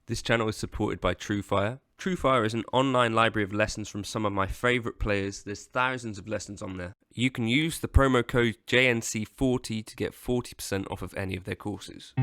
This channel is supported by TrueFire. TrueFire is an online library of lessons from some of my favourite players. There's thousands of lessons on there. You can use the promo code JNC40 to get 40% off of any of their courses.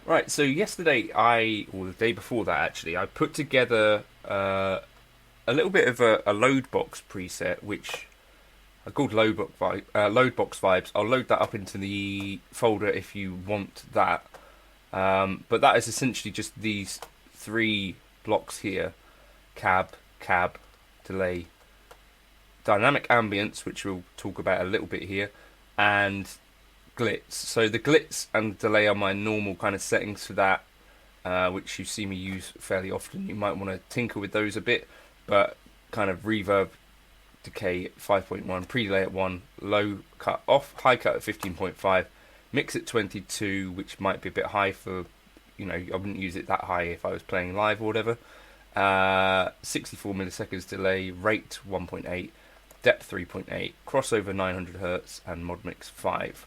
Right, so yesterday or the day before that actually, I put together a little bit of a load box preset, which I called load box vibes. I'll load that up into the folder if you want that. But that is essentially just these three blocks here: cab, delay, dynamic ambience, which we'll talk about a little bit here, and glitz. So the glitz and delay are my normal kind of settings for that, which you see me use fairly often. You might want to tinker with those a bit, but kind of reverb, decay at 5.1, pre-delay at 1, low cut off, high cut at 15.5, mix at 22, which might be a bit high for, I wouldn't use it that high if I was playing live or whatever. 64 milliseconds delay, rate 1.8, depth 3.8, crossover 900 Hz, and mod mix 5.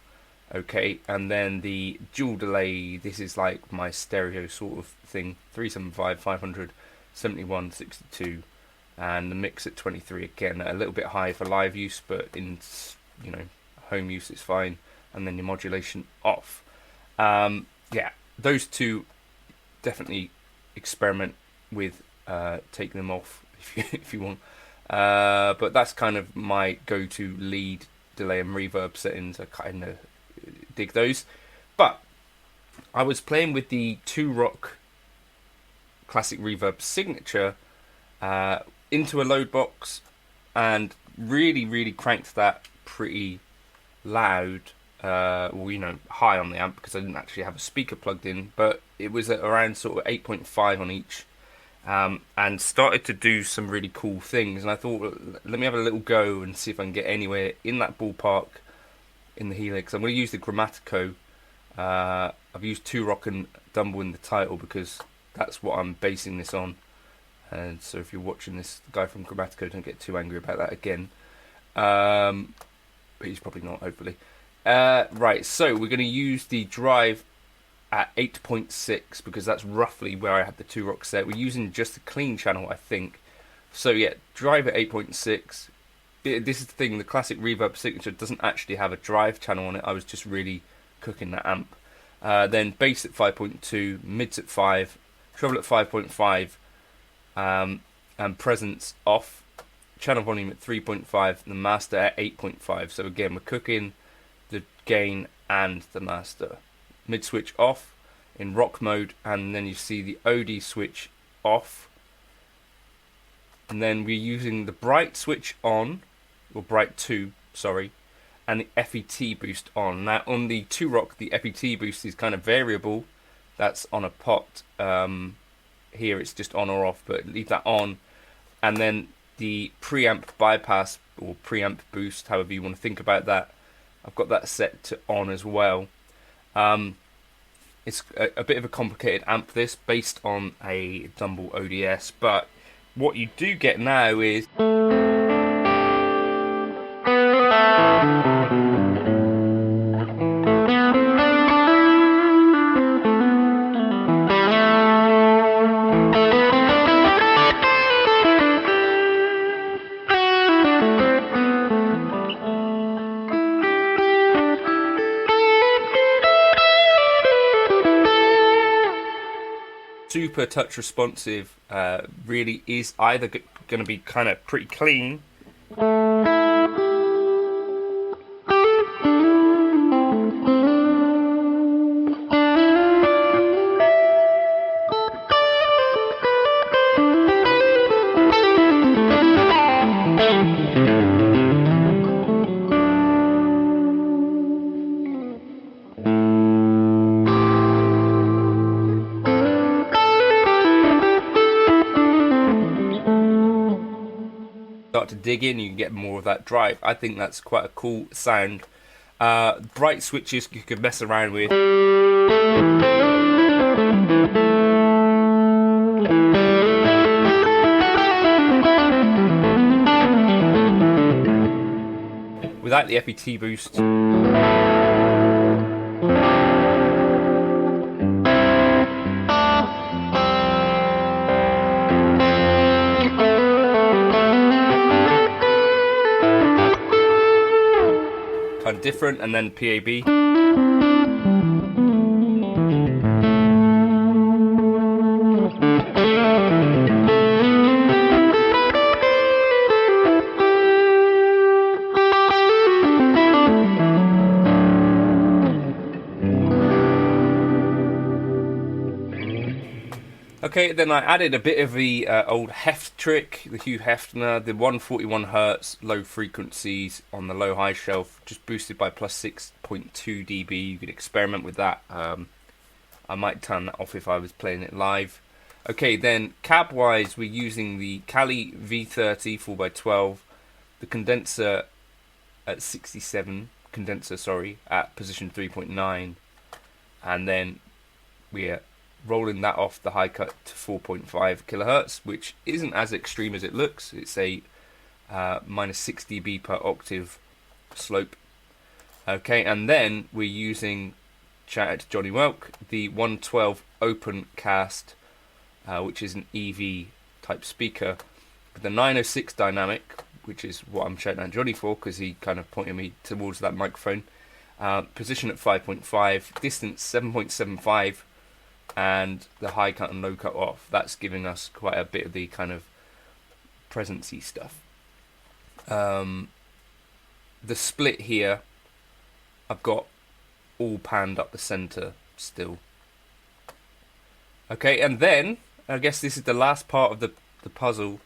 Okay, and then the dual delay, this is like my stereo sort of thing, 375, 500, 71, 62, and the mix at 23 again, a little bit high for live use, but in home use it's fine. And then your modulation off. Yeah, those two definitely experiment with taking them off if you want. But that's kind of my go-to lead, delay and reverb settings. I kind of dig those. But I was playing with the 2-Rock Classic Reverb Signature into a load box and really cranked that pretty loud, high on the amp, because I didn't actually have a speaker plugged in, but it was at around sort of 8.5 on each, and started to do some really cool things. And I thought, let me have a little go and see if I can get anywhere in that ballpark in the Helix. I'm going to use the Grammatico. I've used 2-Rock and Dumble in the title because that's what I'm basing this on. And so if you're watching this, the guy from Grammatico, don't get too angry about that again. But he's probably not, hopefully. Right, so we're going to use the drive at 8.6 because that's roughly where I had the 2-Rock set. We're using just the clean channel, I think. So yeah, drive at 8.6. This is the thing, the Classic Reverb Signature doesn't actually have a drive channel on it. I was just really cooking that amp. Then bass at 5.2, mids at 5, treble at 5.5, and presence off. Channel volume at 3.5, the master at 8.5. So again, we're cooking the gain and the master. Mid switch off in rock mode, and then you see the OD switch off. And then we're using the bright switch on, or bright 2, sorry, and the FET boost on. Now on the 2-Rock, the FET boost is kind of variable. That's on a pot. Here it's just on or off, but leave that on. And then the preamp bypass or preamp boost, however you want to think about that, I've got that set to on as well. It's a bit of a complicated amp, this, based on a Dumble ODS, but what you do get now is super touch responsive. Really is either going to be kind of pretty clean, start to dig in, you can get more of that drive. I think that's quite a cool sound. Bright switches you can mess around with. Without the FET boost. Kind of different, and then PAB. Okay, then I added a bit of the old Heft trick, the Hugh Hefner, the 141 Hertz low frequencies on the low high shelf, just boosted by plus 6.2 dB. You could experiment with that. I might turn that off if I was playing it live. Okay, then cab wise, we're using the Kali V30 4x12, the condenser at 67, at position 3.9, and then we're rolling that off the high cut to 4.5 kilohertz, which isn't as extreme as it looks. It's a minus 6 dB per octave slope. Okay, and then we're using, shout out to Johnny Welk, the 112 open cast, which is an EV type speaker, the 906 dynamic, which is what I'm shouting at Johnny for because he kind of pointed me towards that microphone. Position at 5.5, distance 7.75, and the high cut and low cut off. That's giving us quite a bit of the kind of presency stuff. The split here, I've got all panned up the center still. Okay, and then I guess this is the last part of the puzzle.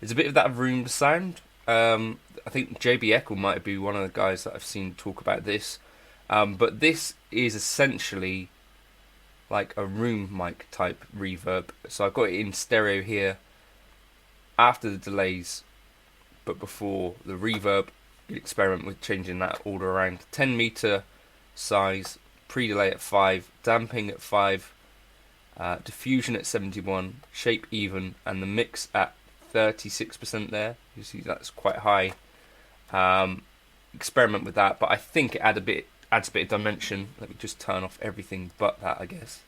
It's a bit of that room sound. I think JB Eckel might be one of the guys that I've seen talk about this. But this is essentially like a room mic type reverb. So I've got it in stereo here after the delays, but before the reverb. You experiment with changing that order around. 10 meter size, pre-delay at 5, damping at 5, diffusion at 71, shape even, and the mix at 36% there. You see that's quite high. Experiment with that, but I think it adds a bit of dimension. Let me just turn off everything but that, I guess.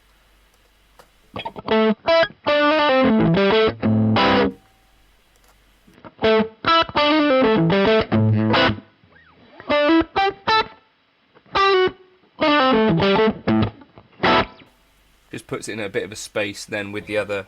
Just puts it in a bit of a space then with the other.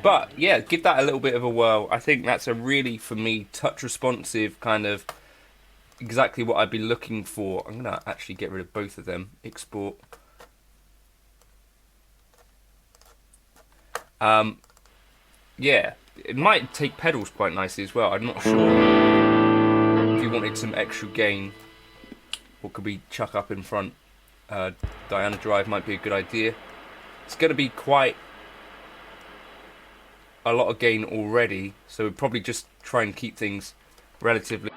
But yeah, give that a little bit of a whirl. I think that's a really, for me, touch responsive kind of exactly what I'd be looking for. I'm gonna actually get rid of both of them. Export. Yeah, it might take pedals quite nicely as well. I'm not sure. If you wanted some extra gain, what could we chuck up in front? Diana Drive might be a good idea. It's going to be quite a lot of gain already, so we'll probably just try and keep things relatively.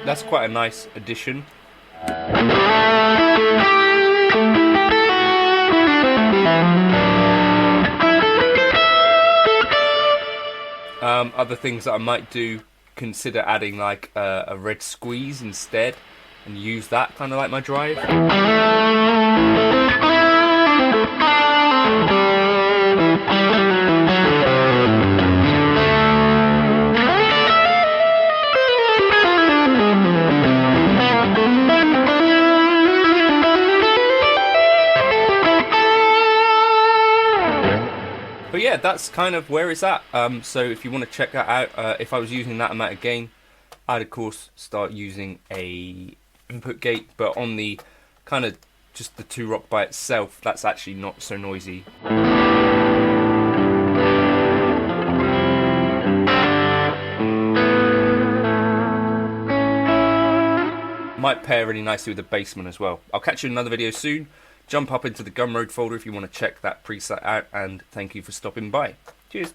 That's quite a nice addition. Other things that I might do, consider adding like a red squeeze instead and use that kind of like my drive. But yeah, that's kind of where it's at. So if you want to check that out, if I was using that amount of gain, I'd of course start using a input gate, but on the kind of just the 2-rock by itself, that's actually not so noisy. Might pair really nicely with the Bassman as well. I'll catch you in another video soon. Jump up into the Gumroad folder if you want to check that preset out, and thank you for stopping by. Cheers.